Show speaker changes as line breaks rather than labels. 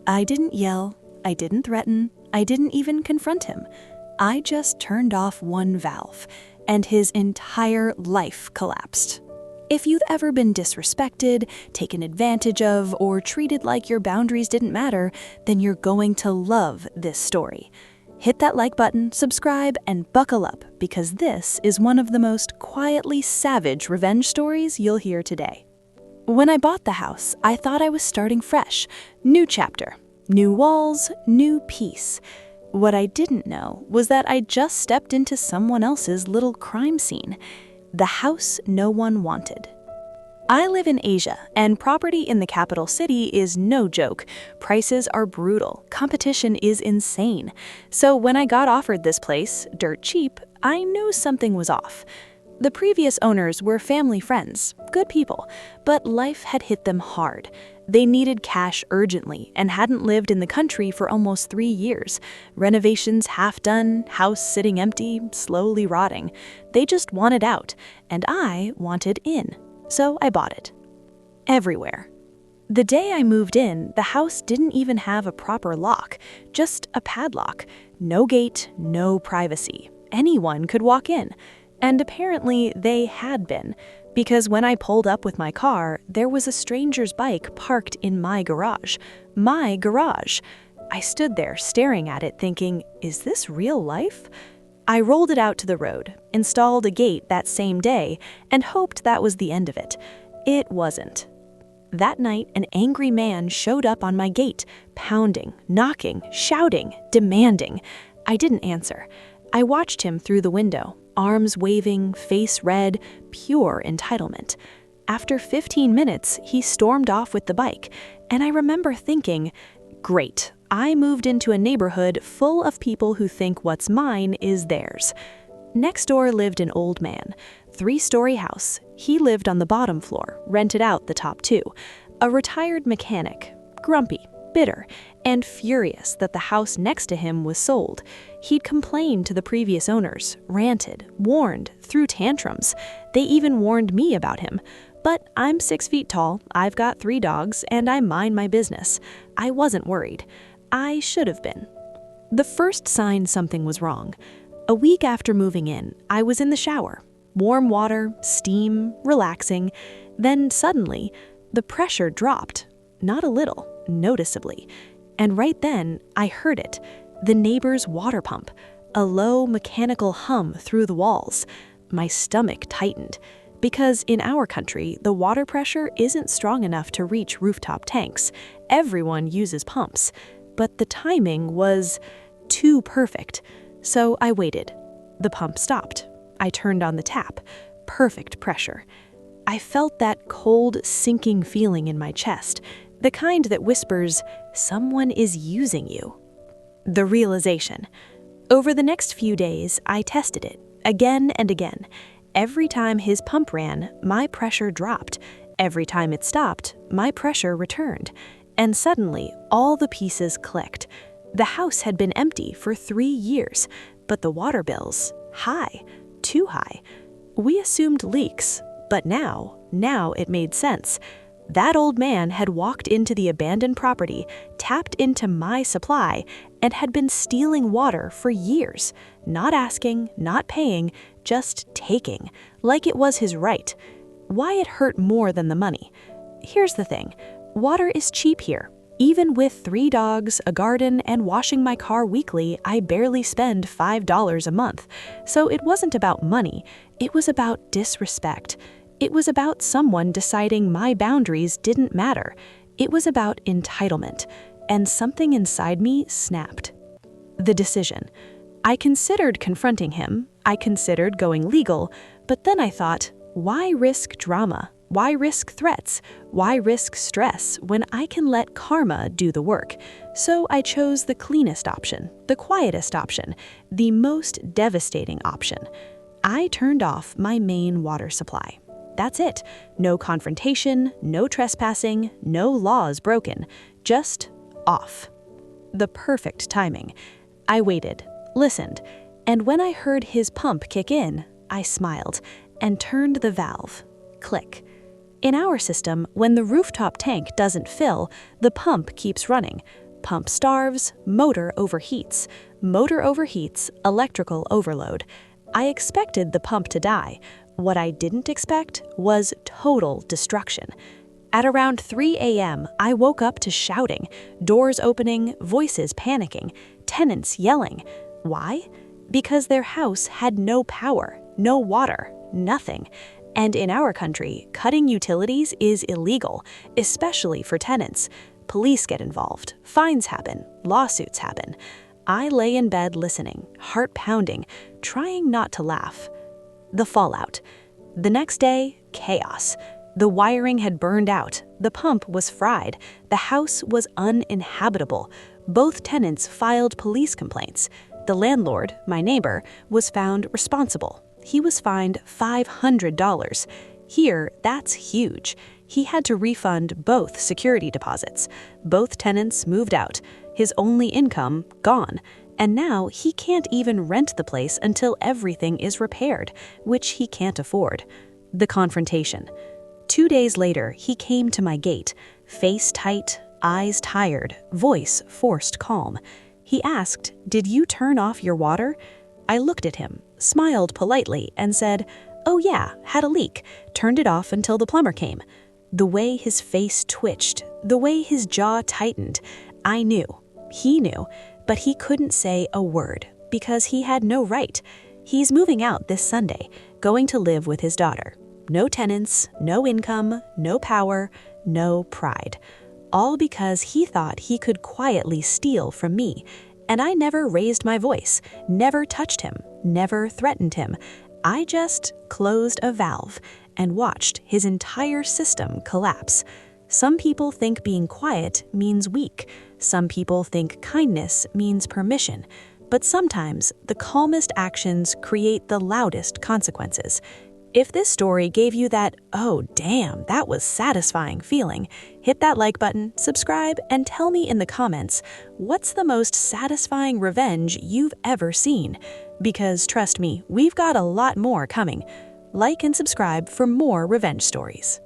I didn't yell, I didn't threaten, I didn't even confront him. I just turned off one valve, and his entire life collapsed. If you've ever been disrespected, taken advantage of, or treated like your boundaries didn't matter, then you're going to love this story. Hit that like button, subscribe, and buckle up, because this is one of the most quietly savage revenge stories you'll hear today. When I bought the house, I thought I was starting fresh. New chapter, new walls, new peace. What I didn't know was that I just stepped into someone else's little crime scene. The house no one wanted. I live in Asia, and property in the capital city is no joke. Prices are brutal, competition is insane. So when I got offered this place, dirt cheap, I knew something was off. The previous owners were family friends, good people, but life had hit them hard. They needed cash urgently and hadn't lived in the country for almost 3 years. Renovations half done, house sitting empty, slowly rotting. They just wanted out, and I wanted in. So I bought it. Everywhere. The day I moved in, the house didn't even have a proper lock, just a padlock. No gate, no privacy. Anyone could walk in. And apparently they had been, because when I pulled up with my car, there was a stranger's bike parked in my garage. My garage. I stood there staring at it thinking, is this real life? I rolled it out to the road, installed a gate that same day, and hoped that was the end of it. It wasn't. That night, an angry man showed up on my gate, pounding, knocking, shouting, demanding. I didn't answer. I watched him through the window, arms waving, face red, pure entitlement. After 15 minutes, he stormed off with the bike, and I remember thinking, great, I moved into a neighborhood full of people who think what's mine is theirs. Next door lived an old man, 3-story house. He lived on the bottom floor, rented out the top 2. A retired mechanic, grumpy, bitter, and furious that the house next to him was sold. He'd complained to the previous owners, ranted, warned, threw tantrums. They even warned me about him. But I'm 6 feet tall, I've got 3 dogs, and I mind my business. I wasn't worried. I should have been. The first sign something was wrong. A week after moving in, I was in the shower. Warm water, steam, relaxing. Then suddenly, the pressure dropped. Not a little, noticeably. And right then, I heard it. The neighbor's water pump. A low mechanical hum through the walls. My stomach tightened. Because in our country, the water pressure isn't strong enough to reach rooftop tanks. Everyone uses pumps. But the timing was too perfect. So I waited. The pump stopped. I turned on the tap. Perfect pressure. I felt that cold, sinking feeling in my chest, the kind that whispers, someone is using you. The realization. Over the next few days, I tested it, again and again. Every time his pump ran, my pressure dropped. Every time it stopped, my pressure returned. And suddenly, all the pieces clicked. The house had been empty for 3 years, but the water bills, high, too high. We assumed leaks, but now it made sense. That old man had walked into the abandoned property, tapped into my supply, and had been stealing water for years. Not asking, not paying, just taking, like it was his right. Why it hurt more than the money? Here's the thing. Water is cheap here. Even with 3 dogs, a garden, and washing my car weekly, I barely spend $5 a month. So it wasn't about money. It was about disrespect. It was about someone deciding my boundaries didn't matter. It was about entitlement. And something inside me snapped. The decision. I considered confronting him. I considered going legal. But then I thought, why risk drama? Why risk threats? Why risk stress when I can let karma do the work? So I chose the cleanest option, the quietest option, the most devastating option. I turned off my main water supply. That's it. No confrontation, no trespassing, no laws broken. Just off. The perfect timing. I waited, listened, and when I heard his pump kick in, I smiled and turned the valve. Click. In our system, when the rooftop tank doesn't fill, the pump keeps running. pump starves, motor overheats. Motor overheats, electrical overload. I expected the pump to die. What I didn't expect was total destruction. At around 3 a.m., I woke up to shouting, doors opening, voices panicking, tenants yelling. Why? Because their house had no power, no water, nothing. And in our country, cutting utilities is illegal, especially for tenants. Police get involved, fines happen, lawsuits happen. I lay in bed listening, heart pounding, trying not to laugh. The fallout. The next day, chaos. The wiring had burned out, the pump was fried, the house was uninhabitable. Both tenants filed police complaints. The landlord, my neighbor, was found responsible. He was fined $500. Here, that's huge. He had to refund both security deposits. Both tenants moved out. His only income, gone. And now he can't even rent the place until everything is repaired, which he can't afford. The confrontation. 2 days later, he came to my gate, face tight, eyes tired, voice forced calm. He asked, "Did you turn off your water?" I looked at him, smiled politely, and said, "Oh yeah, had a leak. Turned it off until the plumber came." The way his face twitched, the way his jaw tightened, I knew. He knew, but he couldn't say a word because he had no right. He's moving out this Sunday, going to live with his daughter. No tenants, no income, no power, no pride. All because he thought he could quietly steal from me. And I never raised my voice, never touched him, never threatened him. I just closed a valve and watched his entire system collapse. Some people think being quiet means weak. Some people think kindness means permission. But sometimes the calmest actions create the loudest consequences. If this story gave you that, "Oh damn, that was satisfying" feeling, hit that like button, subscribe, and tell me in the comments, what's the most satisfying revenge you've ever seen? Because trust me, we've got a lot more coming. Like and subscribe for more revenge stories.